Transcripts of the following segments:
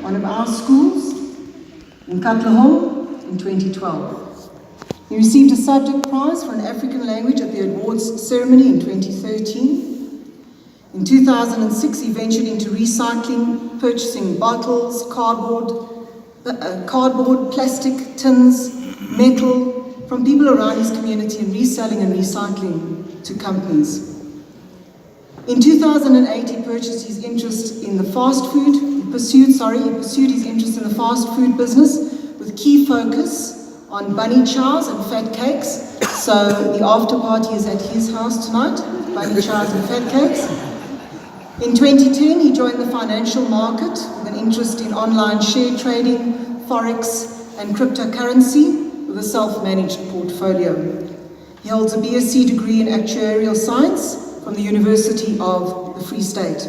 one of our schools, in Katlehong in 2012. He received a subject prize for an African language at the awards ceremony in 2013. In 2006, he ventured into recycling, purchasing bottles, cardboard, plastic, tins, metal from people around his community and reselling and recycling to companies. In 2008, he purchased his interest in the fast food. He pursued his interest in the fast food business with key focus on bunny chows and fat cakes. So the after party is at his house tonight, bunny chows and fat cakes. In 2010, he joined the financial market with an interest in online share trading, forex, and cryptocurrency with a self-managed portfolio. He holds a BSc degree in actuarial science from the University of the Free State,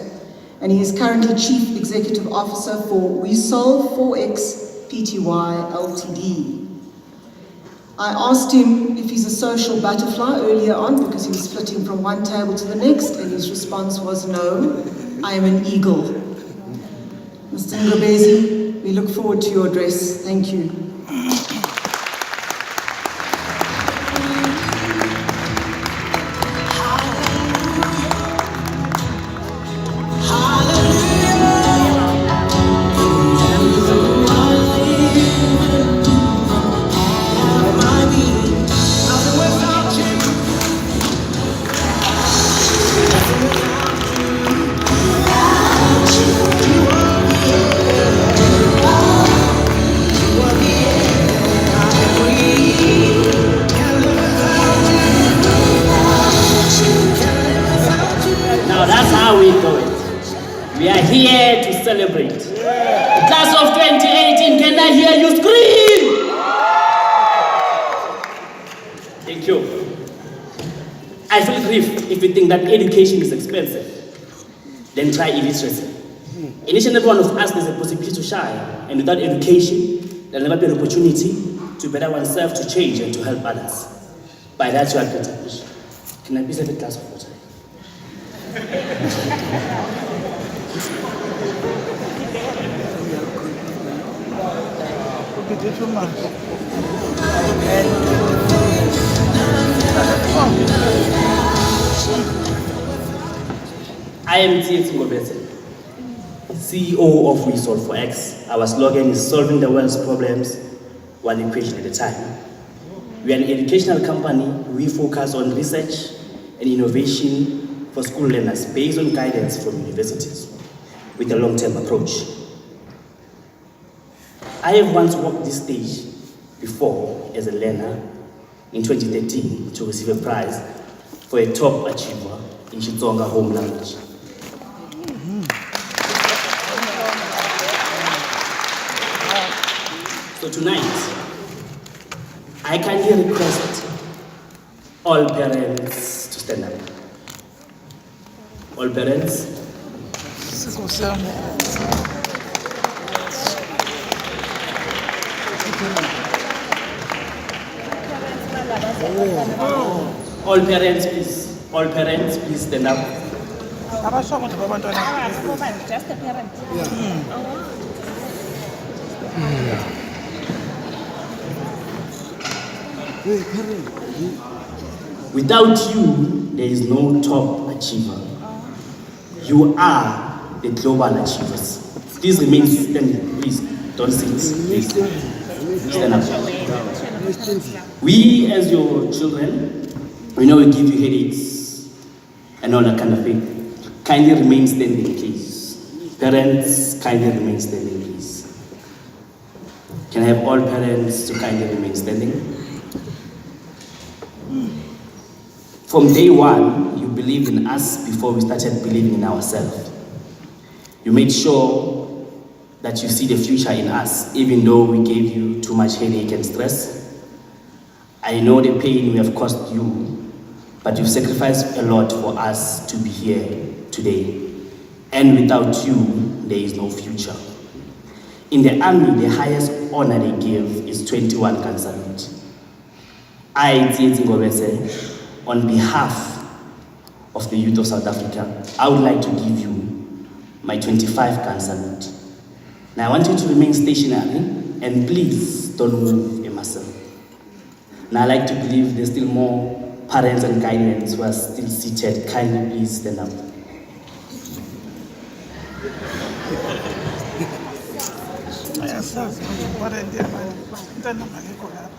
and he is currently Chief Executive Officer for WeSolve 4X Pty Ltd. I asked him if he's a social butterfly earlier on because he was flitting from one table to the next, and his response was no, I am an eagle. Mr. Ngobese, we look forward to your address. Thank you. We are here to celebrate. The class of 2018, can I hear you scream? Thank you. I feel grief if you think that education is expensive. Then try illiteracy. In each and every one of us, there's a possibility to shine. And without education, there'll never be an opportunity to better oneself, to change, and to help others. By that, you are contribution. Can I please have a glass of water? I am Tsietsi Ngobese, CEO of WeSolve 4X. Our slogan is solving the world's problems one equation at a time. We are an educational company. We focus on research and innovation for school learners based on guidance from universities with a long-term approach. I have once walked this stage before as a learner in 2013 to receive a prize for a top achiever in Xitsonga home language. So tonight, I kindly request all parents to stand up. All parents. All parents, please. All parents, please stand up. Just a parent. Without you, there is no top achiever. You are the global achievers. Please remain standing, please. Don't sit, please. Stand up. We, as your children, we know we give you headaches and all that kind of thing. Kindly remain standing, please. Parents, kindly remain standing, please. Can I have all parents to kindly remain standing? From day one, you believed in us before we started believing in ourselves. You made sure that you see the future in us, even though we gave you too much headache and stress. I know the pain we have caused you, but you've sacrificed a lot for us to be here today. And without you, there is no future. In the army, the highest honor they give is 21 gun salute. I, Tsietsi Ngobese, on behalf of the youth of South Africa, I would like to give you my 25 gun salute. Now I want you to remain stationary and please don't move a muscle. Now I like to believe there's still more parents and guardians who are still seated. Kindly please stand up.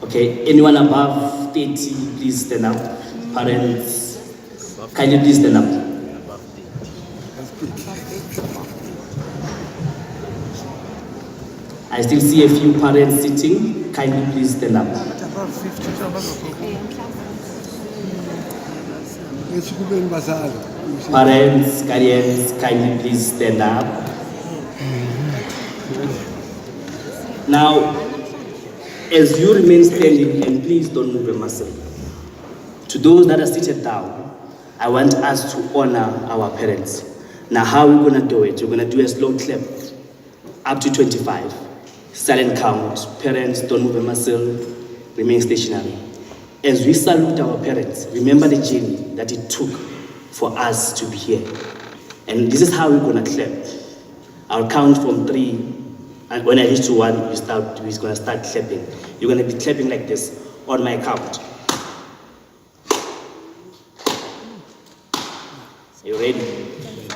Okay, anyone above 30, please stand up. Parents, kindly please stand up. I still see a few parents sitting. Kindly please stand up. Parents, guardians, kindly please stand up. Now, as you remain standing, and please don't move a muscle. To those that are seated down, I want us to honor our parents. Now, how are we going to do it? We're going to do a slow clap up to 25. Silent count. Parents, don't move a muscle. Remain stationary. As we salute our parents, remember the journey that it took for us to be here. And this is how we're going to clap. I'll count from 3. And when I reach to 1, we're going to start clapping. You're going to be clapping like this on my count. Are you ready?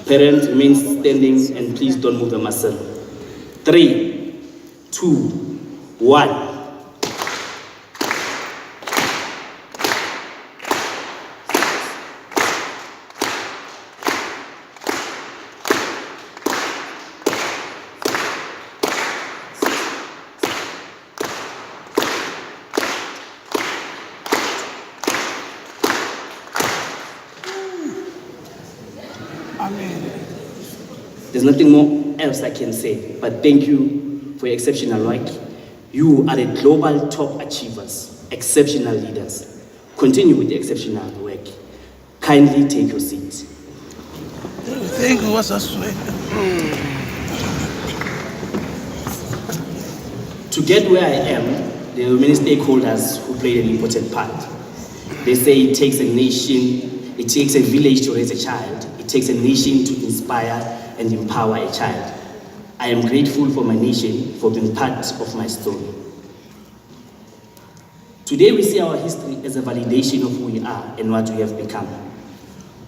Parents, remain standing and please don't move the muscle. 3, 2, 1. There's nothing more else I can say, but thank you for your exceptional work. You are the global top achievers, exceptional leaders. Continue with the exceptional work. Kindly take your seat. Thank you, what's sweet. To get where I am, there are many stakeholders who played an important part. They say it takes a nation, it takes a village to raise a child. It takes a nation to inspire and empower a child. I am grateful for my nation for being part of my story. Today we see our history as a validation of who we are and what we have become.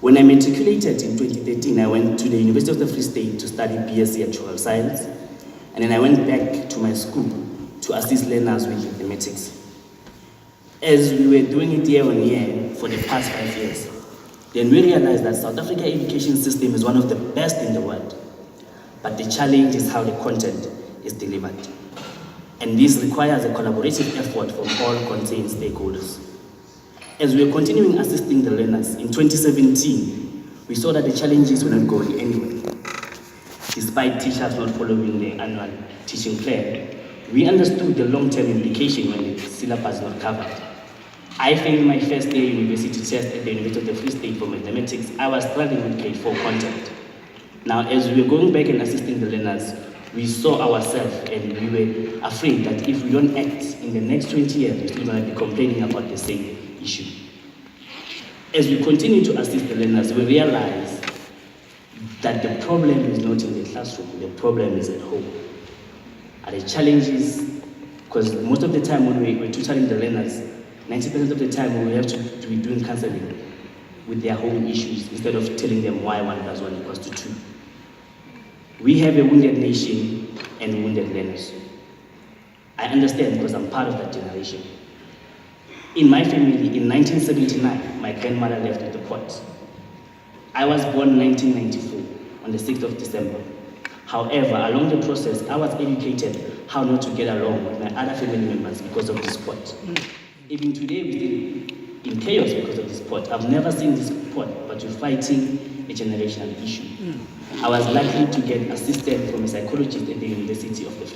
When I matriculated in 2013, I went to the University of the Free State to study BSc Actuarial Science, and then I went back to my school to assist learners with mathematics. As we were doing it year on year for the past 5 years, then we realized that South Africa education system is one of the best in the world. But the challenge is how the content is delivered. And this requires a collaborative effort from all concerned stakeholders. As we are continuing assisting the learners, in 2017, we saw that the challenges were not going anywhere. Despite teachers not following the annual teaching plan, we understood the long-term implication when the syllabus is not covered. I failed my first year university test at the University of the Free State for mathematics. I was struggling with grade 4 content. Now, as we were going back and assisting the learners, we saw ourselves and we were afraid that if we don't act in the next 20 years, we're still going to be complaining about the same issue. As we continue to assist the learners, we realize that the problem is not in the classroom, the problem is at home. And the challenges, because most of the time when we're tutoring the learners, 90% of the time we have to be doing counseling with their home issues instead of telling them why 1 + 1 = 2. We have a wounded nation and wounded learners. I understand because I'm part of that generation. In my family, in 1979, my grandmother left with the pot. I was born in 1994, on the 6th of December. However, along the process, I was educated how not to get along with my other family members because of this pot. Even today, we're still in chaos because of this pot. I've never seen this pot, but we're fighting a generational issue. I was lucky to get assistance from a psychologist at the University of the